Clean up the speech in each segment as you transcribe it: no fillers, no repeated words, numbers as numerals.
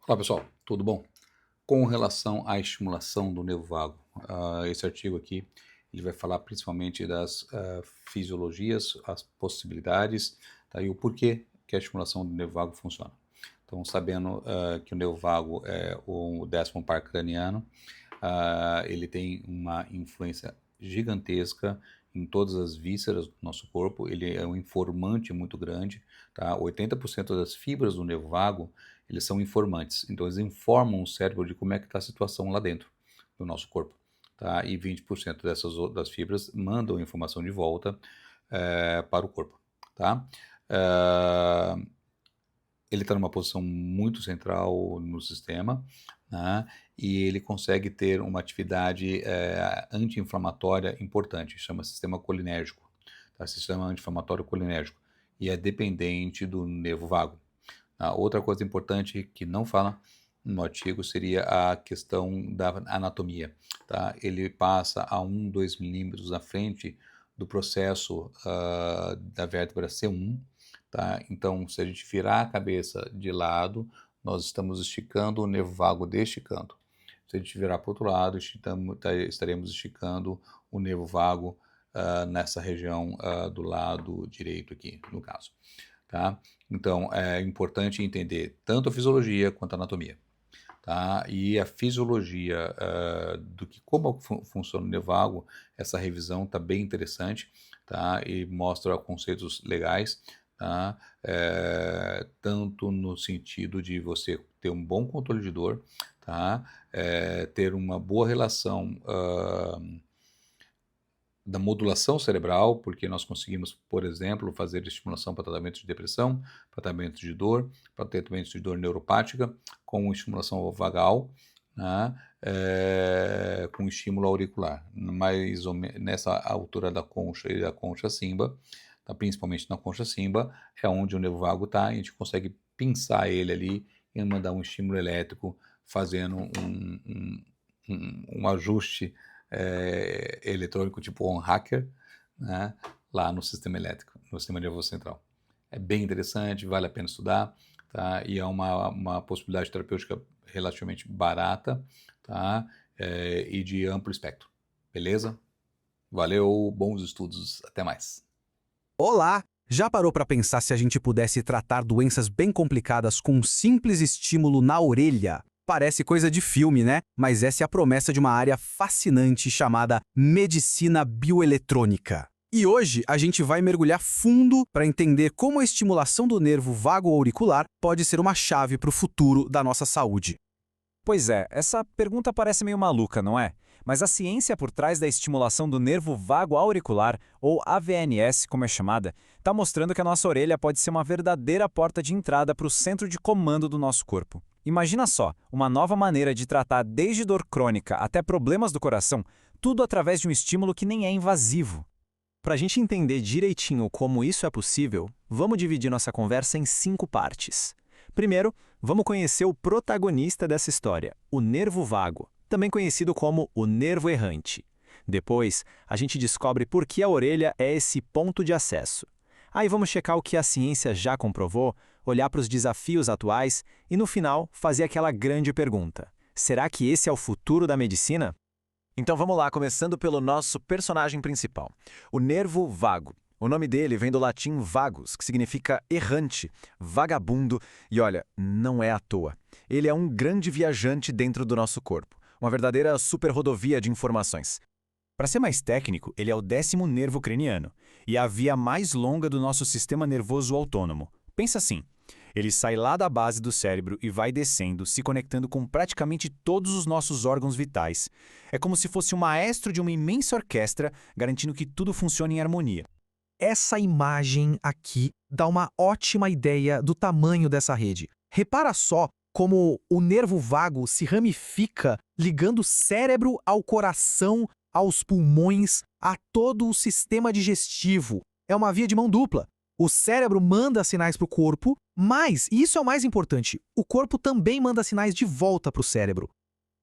Olá pessoal, tudo bom? Com relação à estimulação do nervo vago, esse artigo aqui ele vai falar principalmente das fisiologias, as possibilidades, tá, e o porquê que a estimulação do nervo vago funciona. Então, sabendo que o nervo vago é o 10º par craniano, ele tem uma influência gigantesca em todas as vísceras do nosso corpo, ele é um informante muito grande, tá? 80% das fibras do nervo vago, eles são informantes, então eles informam o cérebro de como é que está a situação lá dentro do nosso corpo, tá? E 20% das fibras mandam informação de volta para o corpo, tá? Eh, Ele está numa posição muito central no sistema, né? E ele consegue ter uma atividade anti-inflamatória importante, chama sistema colinérgico, tá? Sistema anti-inflamatório colinérgico, e é dependente do nervo vago. Outra coisa importante que não fala no artigo seria a questão da anatomia, tá? Ele passa a 2 milímetros à frente do processo da vértebra C1, tá? Então, se a gente virar a cabeça de lado, nós estamos esticando o nervo vago deste canto. Se a gente virar para o outro lado, estaremos esticando o nervo vago nessa região do lado direito aqui, no caso. Tá? Então, é importante entender tanto a fisiologia quanto a anatomia. Tá? E a fisiologia do que como funciona o nervo vago, essa revisão está bem interessante, tá? E mostra conceitos legais, tá? Tanto no sentido de você ter um bom controle de dor, tá? Ter uma boa relação da modulação cerebral, porque nós conseguimos, por exemplo, fazer estimulação para tratamento de depressão, para tratamento de dor, para tratamento de dor neuropática, com estimulação vagal, né, com estímulo auricular, mais ou menos nessa altura da concha e da concha simba, tá, principalmente na concha simba, é onde o nervo vago está, e a gente consegue pinçar ele ali e mandar um estímulo elétrico, fazendo um ajuste eletrônico tipo on-hacker, né, lá no sistema elétrico, no sistema nervoso central. É bem interessante, vale a pena estudar, tá? E é uma possibilidade terapêutica relativamente barata, tá? E de amplo espectro. Beleza? Valeu, bons estudos, até mais. Olá! Já parou para pensar se a gente pudesse tratar doenças bem complicadas com um simples estímulo na orelha? Parece coisa de filme, né? Mas essa é a promessa de uma área fascinante chamada medicina bioeletrônica. E hoje a gente vai mergulhar fundo para entender como a estimulação do nervo vago auricular pode ser uma chave para o futuro da nossa saúde. Pois é, essa pergunta parece meio maluca, não é? Mas a ciência por trás da estimulação do nervo vago auricular, ou AVNS, como é chamada, está mostrando que a nossa orelha pode ser uma verdadeira porta de entrada para o centro de comando do nosso corpo. Imagina só, uma nova maneira de tratar desde dor crônica até problemas do coração, tudo através de um estímulo que nem é invasivo. Para a gente entender direitinho como isso é possível, vamos dividir nossa conversa em 5 partes. Primeiro, vamos conhecer o protagonista dessa história, o nervo vago, também conhecido como o nervo errante. Depois, a gente descobre por que a orelha é esse ponto de acesso. Aí vamos checar o que a ciência já comprovou, olhar para os desafios atuais e, no final, fazer aquela grande pergunta: será que esse é o futuro da medicina? Então vamos lá, começando pelo nosso personagem principal, o nervo vago. O nome dele vem do latim vagus, que significa errante, vagabundo, e olha, não é à toa. Ele é um grande viajante dentro do nosso corpo, uma verdadeira superrodovia de informações. Para ser mais técnico, ele é o 10º nervo craniano e a via mais longa do nosso sistema nervoso autônomo. Pensa assim, ele sai lá da base do cérebro e vai descendo, se conectando com praticamente todos os nossos órgãos vitais. É como se fosse o maestro de uma imensa orquestra, garantindo que tudo funcione em harmonia. Essa imagem aqui dá uma ótima ideia do tamanho dessa rede. Repara só como o nervo vago se ramifica, ligando o cérebro ao coração, aos pulmões, a todo o sistema digestivo. É uma via de mão dupla. O cérebro manda sinais para o corpo, mas, e isso é o mais importante, o corpo também manda sinais de volta para o cérebro.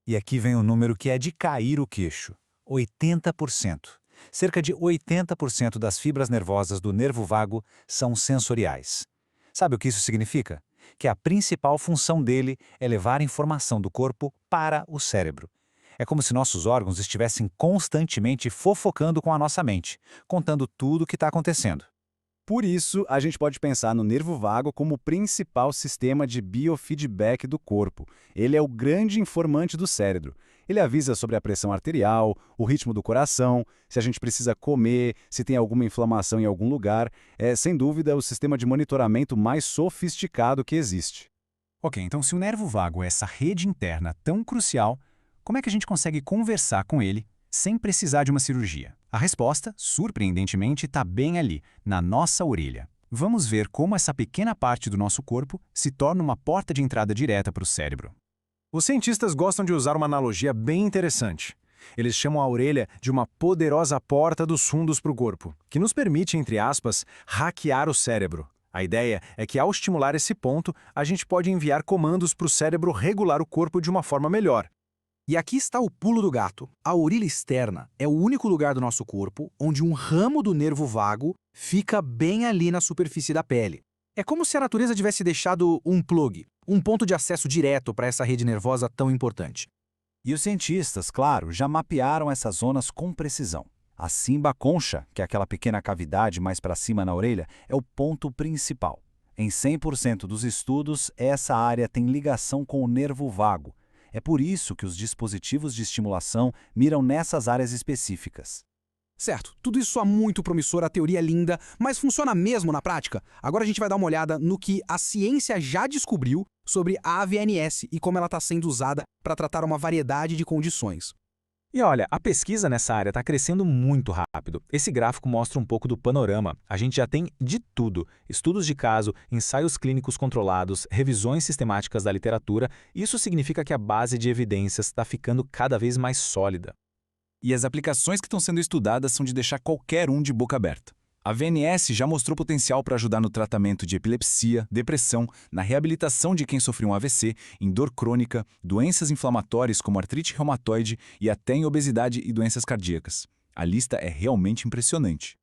E aqui vem o número que é de cair o queixo: 80%. Cerca de 80% das fibras nervosas do nervo vago são sensoriais. Sabe o que isso significa? que a principal função dele é levar informação do corpo para o cérebro. É como se nossos órgãos estivessem constantemente fofocando com a nossa mente, contando tudo o que está acontecendo. Por isso, a gente pode pensar no nervo vago como o principal sistema de biofeedback do corpo. Ele é o grande informante do cérebro. Ele avisa sobre a pressão arterial, o ritmo do coração, se a gente precisa comer, se tem alguma inflamação em algum lugar. É, sem dúvida, o sistema de monitoramento mais sofisticado que existe. Ok, então se o nervo vago é essa rede interna tão crucial, como é que a gente consegue conversar com ele sem precisar de uma cirurgia? A resposta, surpreendentemente, está bem ali, na nossa orelha. Vamos ver como essa pequena parte do nosso corpo se torna uma porta de entrada direta para o cérebro. Os cientistas gostam de usar uma analogia bem interessante. Eles chamam a orelha de uma poderosa porta dos fundos para o corpo, que nos permite, entre aspas, hackear o cérebro. A ideia é que, ao estimular esse ponto, a gente pode enviar comandos para o cérebro regular o corpo de uma forma melhor. E aqui está o pulo do gato. A orelha externa é o único lugar do nosso corpo onde um ramo do nervo vago fica bem ali na superfície da pele. É como se a natureza tivesse deixado um plug, um ponto de acesso direto para essa rede nervosa tão importante. E os cientistas, claro, já mapearam essas zonas com precisão. A cimba concha, que é aquela pequena cavidade mais para cima na orelha, é o ponto principal. Em 100% dos estudos, essa área tem ligação com o nervo vago. É por isso que os dispositivos de estimulação miram nessas áreas específicas. Certo, tudo isso soa muito promissor, a teoria é linda, mas funciona mesmo na prática? Agora a gente vai dar uma olhada no que a ciência já descobriu sobre a AVNS e como ela está sendo usada para tratar uma variedade de condições. E olha, a pesquisa nessa área está crescendo muito rápido. Esse gráfico mostra um pouco do panorama. A gente já tem de tudo: estudos de caso, ensaios clínicos controlados, revisões sistemáticas da literatura. Isso significa que a base de evidências está ficando cada vez mais sólida. E as aplicações que estão sendo estudadas são de deixar qualquer um de boca aberta. A VNS já mostrou potencial para ajudar no tratamento de epilepsia, depressão, na reabilitação de quem sofreu um AVC, em dor crônica, doenças inflamatórias como artrite reumatoide e até em obesidade e doenças cardíacas. A lista é realmente impressionante.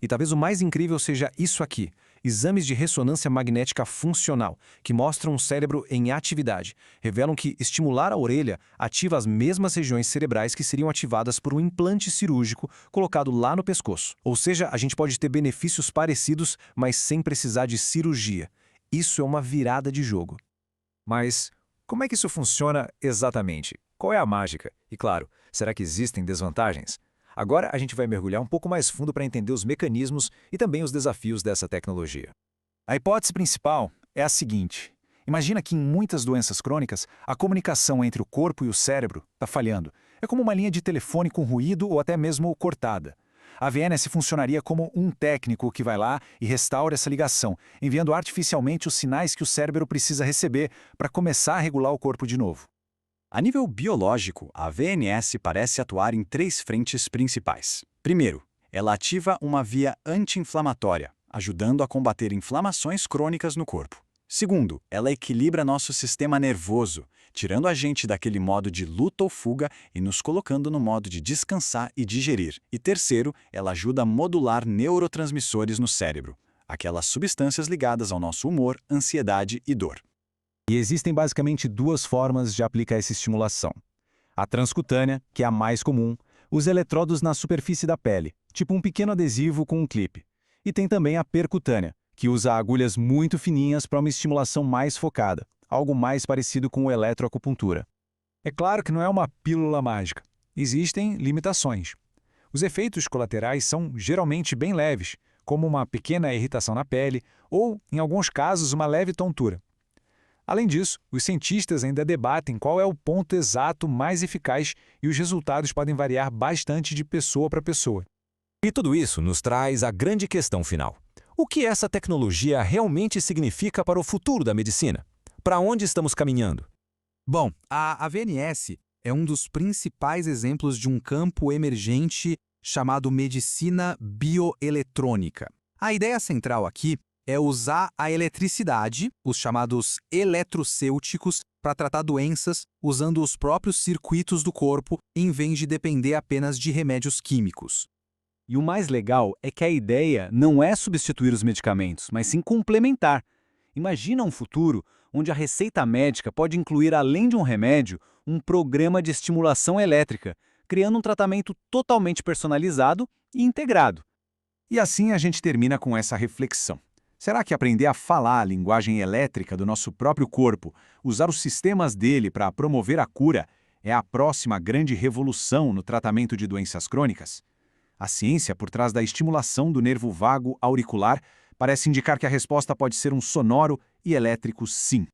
E talvez o mais incrível seja isso aqui: exames de ressonância magnética funcional, que mostram o cérebro em atividade. Revelam que estimular a orelha ativa as mesmas regiões cerebrais que seriam ativadas por um implante cirúrgico colocado lá no pescoço. Ou seja, a gente pode ter benefícios parecidos, mas sem precisar de cirurgia. Isso é uma virada de jogo. Mas como é que isso funciona exatamente? Qual é a mágica? E claro, será que existem desvantagens? Agora a gente vai mergulhar um pouco mais fundo para entender os mecanismos e também os desafios dessa tecnologia. A hipótese principal é a seguinte: imagina que em muitas doenças crônicas, a comunicação entre o corpo e o cérebro está falhando. É como uma linha de telefone com ruído ou até mesmo cortada. A VNS funcionaria como um técnico que vai lá e restaura essa ligação, enviando artificialmente os sinais que o cérebro precisa receber para começar a regular o corpo de novo. A nível biológico, a VNS parece atuar em 3 frentes principais. Primeiro, ela ativa uma via anti-inflamatória, ajudando a combater inflamações crônicas no corpo. Segundo, ela equilibra nosso sistema nervoso, tirando a gente daquele modo de luta ou fuga e nos colocando no modo de descansar e digerir. E terceiro, ela ajuda a modular neurotransmissores no cérebro, aquelas substâncias ligadas ao nosso humor, ansiedade e dor. E existem basicamente 2 formas de aplicar essa estimulação. A transcutânea, que é a mais comum, usa eletrodos na superfície da pele, tipo um pequeno adesivo com um clipe. E tem também a percutânea, que usa agulhas muito fininhas para uma estimulação mais focada, algo mais parecido com o eletroacupuntura. É claro que não é uma pílula mágica. Existem limitações. Os efeitos colaterais são geralmente bem leves, como uma pequena irritação na pele ou, em alguns casos, uma leve tontura. Além disso, os cientistas ainda debatem qual é o ponto exato mais eficaz e os resultados podem variar bastante de pessoa para pessoa. E tudo isso nos traz a grande questão final. O que essa tecnologia realmente significa para o futuro da medicina? Para onde estamos caminhando? Bom, a AVNS é um dos principais exemplos de um campo emergente chamado medicina bioeletrônica. A ideia central aqui é usar a eletricidade, os chamados eletrocêuticos, para tratar doenças usando os próprios circuitos do corpo, em vez de depender apenas de remédios químicos. E o mais legal é que a ideia não é substituir os medicamentos, mas sim complementar. Imagina um futuro onde a receita médica pode incluir, além de um remédio, um programa de estimulação elétrica, criando um tratamento totalmente personalizado e integrado. E assim a gente termina com essa reflexão. Será que aprender a falar a linguagem elétrica do nosso próprio corpo, usar os sistemas dele para promover a cura, é a próxima grande revolução no tratamento de doenças crônicas? A ciência por trás da estimulação do nervo vago auricular parece indicar que a resposta pode ser um sonoro e elétrico sim.